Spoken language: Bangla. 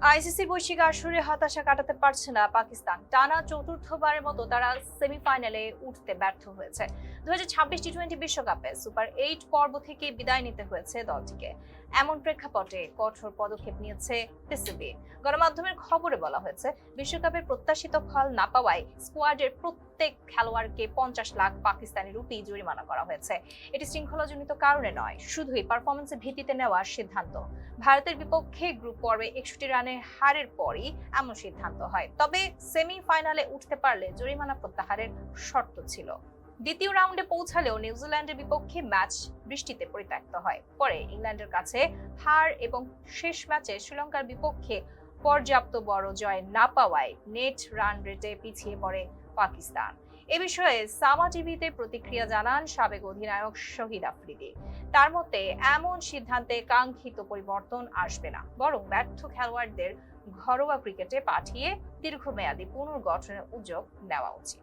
আইসিসির বৈশ্বিক আসরে হতাশা কাটাতে পারছে না পাকিস্তান। টানা চতুর্থবারের মতো তারা সেমিফাইনালে উঠতে ব্যর্থ হয়েছে। 2026 টি-20 বিশ্বকাপে সুপার 8 পর্ব থেকে বিদায় নিতে হয়েছে দলটিকে। এমন প্রেক্ষাপটে কঠোর পদক্ষেপ নিয়েছে পিসিবি। গণমাধ্যমের খবরে বলা হয়েছে, বিশ্বকাপের প্রত্যাশিত ফল না পাওয়ায় স্কোয়াডের প্রত্যেক খেলোয়াড়কে 50 লাখ পাকিস্তানি রুপি জরিমানা করা হয়েছে। এটি শৃঙ্খলাজনিত কারণে নয়, শুধুই পারফরমেন্সের ভিত্তিতে নেওয়ার সিদ্ধান্ত। ভারতের বিপক্ষে গ্রুপ পর্বে 61 রানের হারের পরই এমন সিদ্ধান্ত হয়। তবে সেমিফাইনালে উঠতে পারলে জরিমানা প্রত্যাহারের শর্ত ছিল। দ্বিতীয় রাউন্ডে পৌঁছালেও নিউজিল্যান্ডের বিপক্ষে ম্যাচ বৃষ্টিতে পরিত্যক্ত হয়। পরে ইংল্যান্ডের কাছে হার এবং শেষ ম্যাচে শ্রীলঙ্কার বিপক্ষে পর্যাপ্ত বড় জয় না পাওয়ায় নেট রান রেটে পিছিয়ে পড়ে পাকিস্তান। এ বিষয়ে সামা টিভিতে প্রতিক্রিয়া জানান সাবেক অধিনায়ক শহীদ আফ্রিদি। তার মতে, এমন সিদ্ধান্তে কাঙ্ক্ষিত পরিবর্তন আসবে না, বরং ব্যর্থ খেলোয়াড়দের ঘরোয়া ক্রিকেটে পাঠিয়ে দীর্ঘমেয়াদী পুনর্গঠনের উদ্যোগ নেওয়া উচিত।